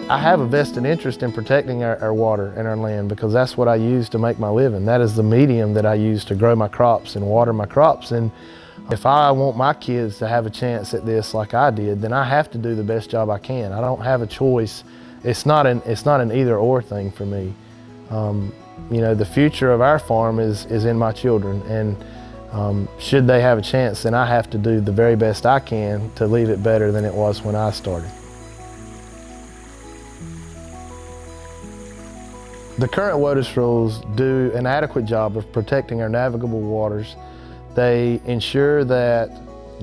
I have a vested interest in protecting our water and our land because that's what I use to make my living. That is the medium that I use to grow my crops and water my crops. And if I want my kids to have a chance at this like I did, then I have to do the best job I can. I don't have a choice. It's not an either or thing for me. You know, the future of our farm is in my children, and should they have a chance, then I have to do the very best I can to leave it better than it was when I started. The current Waters rules do an adequate job of protecting our navigable waters. They ensure that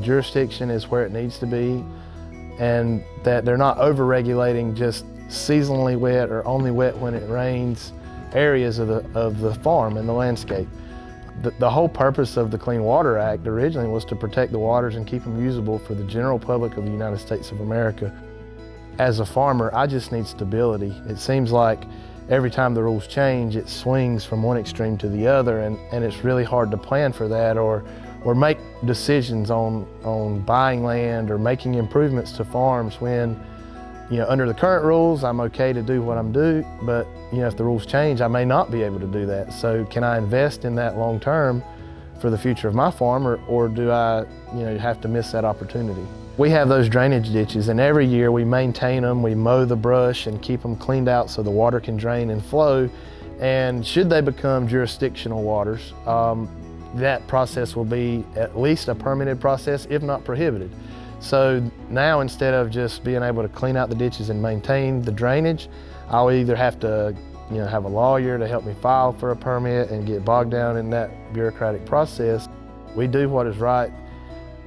jurisdiction is where it needs to be and that they're not over-regulating just seasonally wet or only wet when it rains areas of the farm and the landscape. The whole purpose of the Clean Water Act originally was to protect the waters and keep them usable for the general public of the United States of America. As a farmer, I just need stability. It seems like every time the rules change, it swings from one extreme to the other, and it's really hard to plan for that or make decisions on buying land or making improvements to farms when, you know, under the current rules, I'm okay to do what I'm doing, but you know, if the rules change, I may not be able to do that. So can I invest in that long term for the future of my farm, or do I, you know, have to miss that opportunity? We have those drainage ditches, and every year we maintain them, we mow the brush and keep them cleaned out so the water can drain and flow. And should they become jurisdictional waters, that process will be at least a permitted process, if not prohibited. So now, instead of just being able to clean out the ditches and maintain the drainage, I'll either have to, you know, have a lawyer to help me file for a permit and get bogged down in that bureaucratic process. We do what is right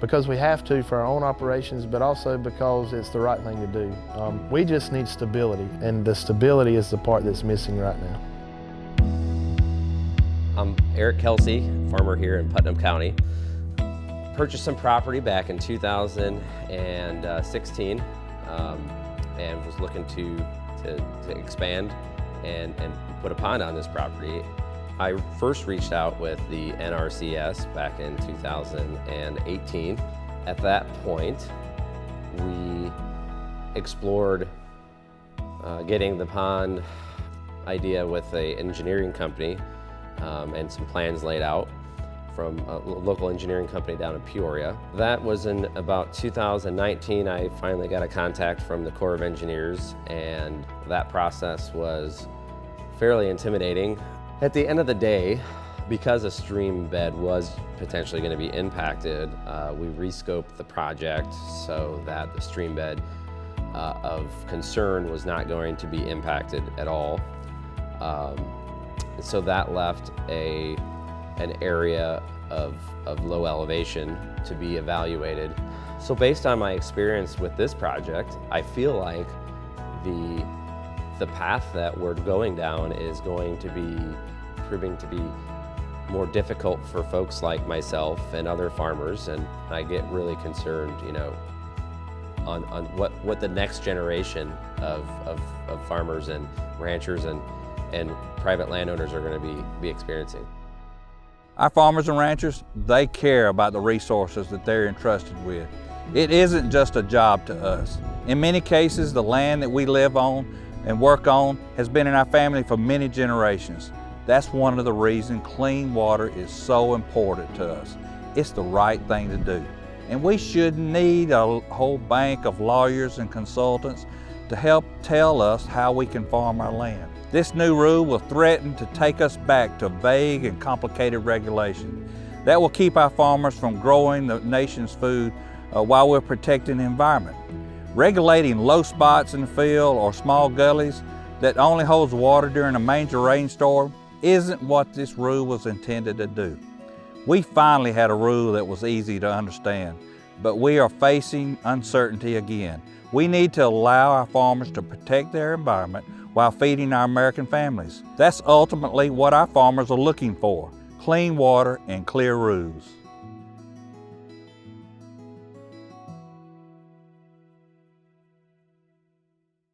because we have to for our own operations, but also because it's the right thing to do. We just need stability, and the stability is the part that's missing right now. I'm Eric Kelsey, farmer here in Putnam County. Purchased some property back in 2016 and was looking to expand and put a pond on this property. I first reached out with the NRCS back in 2018. At that point, we explored getting the pond idea with an engineering company and some plans laid out from a local engineering company down in Peoria. That was in about 2019. I finally got a contact from the Corps of Engineers, and that process was fairly intimidating. At the end of the day, because a stream bed was potentially going to be impacted, we rescoped the project so that the stream bed of concern was not going to be impacted at all. So that left an area of low elevation to be evaluated. So based on my experience with this project, I feel like the path that we're going down is going to be proving to be more difficult for folks like myself and other farmers, and I get really concerned, you know, on what the next generation of farmers and ranchers and private landowners are going to be experiencing. Our farmers and ranchers, they care about the resources that they're entrusted with. It isn't just a job to us. In many cases, the land that we live on and work on has been in our family for many generations. That's one of the reasons clean water is so important to us. It's the right thing to do. And we shouldn't need a whole bank of lawyers and consultants to help tell us how we can farm our land. This new rule will threaten to take us back to vague and complicated regulation. That will keep our farmers from growing the nation's food while we're protecting the environment. Regulating low spots in the field or small gullies that only holds water during a major rainstorm isn't what this rule was intended to do. We finally had a rule that was easy to understand, but we are facing uncertainty again. We need to allow our farmers to protect their environment while feeding our American families. That's ultimately what our farmers are looking for: clean water and clear rules.